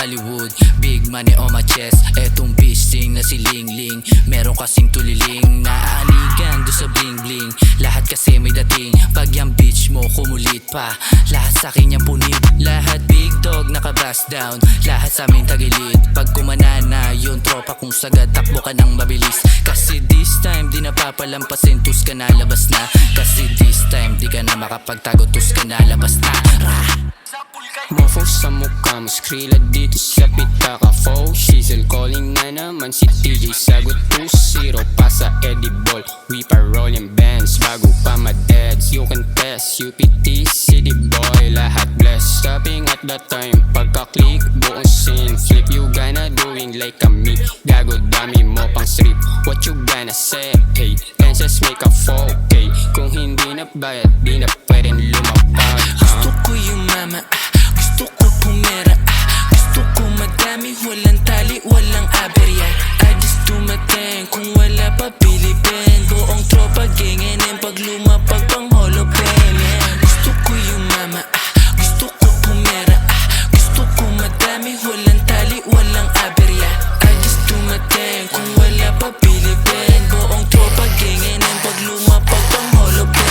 Hollywood, big money on my chest. Etong bising na si Ling Ling, meron kasing tuliling, naaanigan do sa bling bling. Lahat kasi may dating, pag yung bitch mo kumulit pa, lahat sa'kin yung punit. Lahat big dog naka-bust down, lahat sa amin tagilid. Pag kumanana yung tropa kung sagad, takbo ka ng mabilis. Kasi this time di napapalampasin, tus ka na labas na. Kasi this time di ka na makapagtago, tus ka na labas na. Mofo sa mukha mo, skrilla dito sa pitaka. Faux shizzle, calling na naman si TJ. Sagot 2-0 pa sa edible. We parolling bands bago pa ma-deads. You can test, UPT, city boy, lahat blessed. Stopping at that time, pagka-click, buong scene flip. You gonna doing like a me, gago dami mo pang strip. What you gonna say, hey, lenses make a 4K. Kung hindi na bayad, di na pwedeng lumapag. Gusto ko yung mama, gusto ko pumera, gusto ko madami, walang tali, walang aberya. I just do my thing, kung wala pa Pilipin. Buong tropa, ganganin, pag lumapag pang hologram. Gusto ko yung mama, gusto ko pumera, gusto ko madami, walang tali, walang aberya. I just do my thing, kung wala pa Pilipin. Buong tropa, ganganin, pag lumapag pang hologram.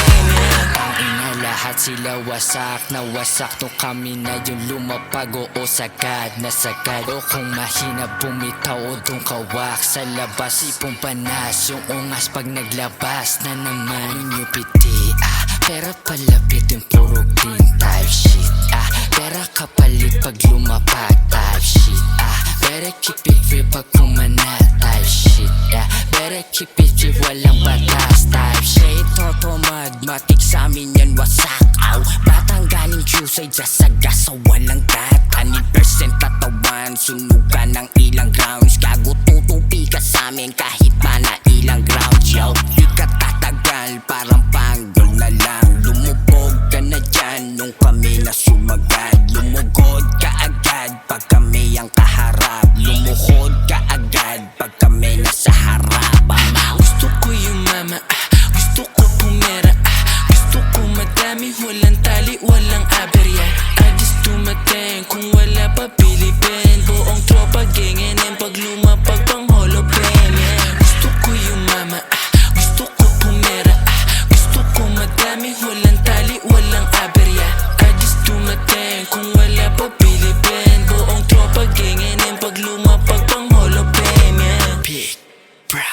Lahat sila wasak na wasak, to kami na yung lumapag. Oo sagad na sagad, o kung mahina bumitaw o dong kawak sa labas. Ipong panas yung ungas pag naglabas na naman yung piti. Pera palapit yung puro green type shit. Pera kapalit pag lumapag type shit. Better keep it real pag kumana type shit. Better keep it real, walang batas type shit. Toto magmatik sa amin yan wasak. Batang galing Tuesday, just sa gas, so walang data. 1% tatawan, sunugan ng ilang grounds. Gago tutupi ka sa amin kahit pa na ilang grounds. Yo, di ka tatagal, parang panggol na lang. Lumubog ka na dyan nung kami na sumagad. Lumugod ka agad pag kami ang kaharap. Lumuhod ka agad pag kami nasa harap. Gusto ko yung mama, gusto ko pumera, gusto ko madami, walang tali, walang aberya. I just do my thing, kung wala pa Pilipin. Buong tropa, ganganin, pag lumapag pang hologram. Gusto ko yung mama, gusto ko pumera, gusto ko madami, walang tali, walang aberya. I just do my thing, kung wala pa Pilipin. Buong tropa, ganganin, pag lumapag pang hologram. Big Brown.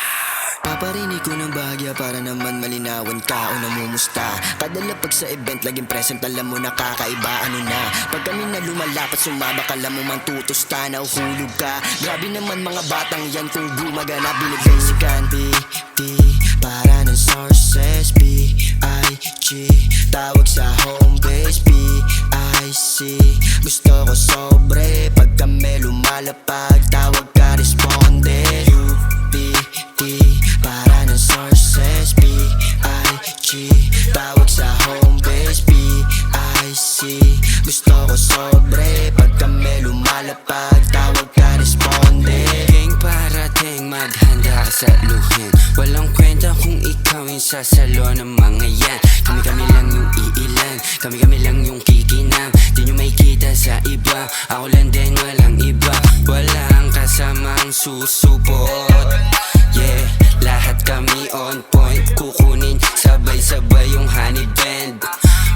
Paparinig ko ng bahagya para naman malinawan ka o namumusta. Kadala pag sa event laging present, alam mo nakakaiba ano na. Pag kami na lumalapat sumabak, alam mo man tutusta, nahuhulog ka. Grabe naman mga batang yan kung gumagana, binibasikan. PT para ng sources, BIG tawag sa home base, PIC gusto ko sobre. Pag kami lumalapag, tawag ka responde. Para ng sources, PIG tawag sa home base, PIC gusto ko sobre. Pag kami lumalapag, tawag ka responde. Gang parating, maghanda ka sa luhin. Walang kwenta kung ikaw yung sasalo ng mga yan. Kami-kami lang yung iilan, kami-kami lang yung kikinang. Di nyo makikita sa iba, ako lang din walang iba. Walang kasamang susupot. Yeah, lahat kami on point, kukunin sabay-sabay yung honey band.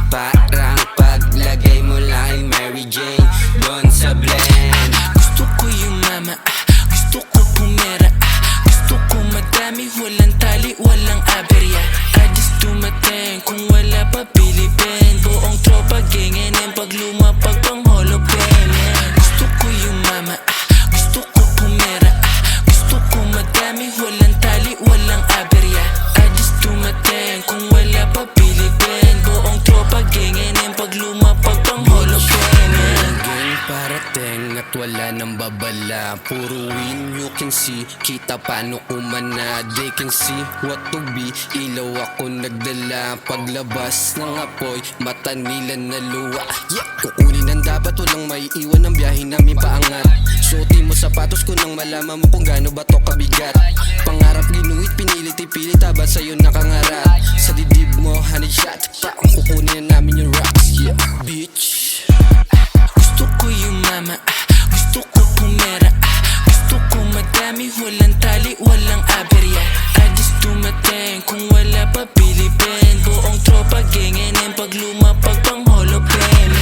Parang paglagay mo lang ay Mary Jane doon sa blend. Gusto ko yung mama, gusto ko pumera, gusto ko madami, walang tali, walang aberya. I just do my thing, kung wala pa Pilipin. Buong tropa, ganganin, pag lumapag pang hologram. Gusto ko yung mama, gusto ko pumera, gusto ko madami, walang tali, walang aberya. I just do my thing, kung wala pa Pilipin. Buong tropa, ganganin, pag lumapag pang hologram. Gang parating at wala nang babala. Puro win you can see, kita paano umana. They can see what to be, ilaw ako nagdala. Paglabas ng apoy, mata nila naluwa. Yeah, kukunin ang dapat, walang may iwan ang biyahe namin paangat. Suotin mo sapatos ko nang malaman mo kung gaano ba to kabigat. Pangarap ginuhit, pinilit, ipilit, habang sa'yo nakangarap. Sa dibdib mo, honey shot, kukunin na namin yung rocks. Yeah, bitch. Gusto ko yung mama, gusto ko pumera Gusto ko madami, walang tali, walang aberya I just do my thing, kung wala pa bilibin Buong tropa, ganganin pag lumapag pang Hall of Fame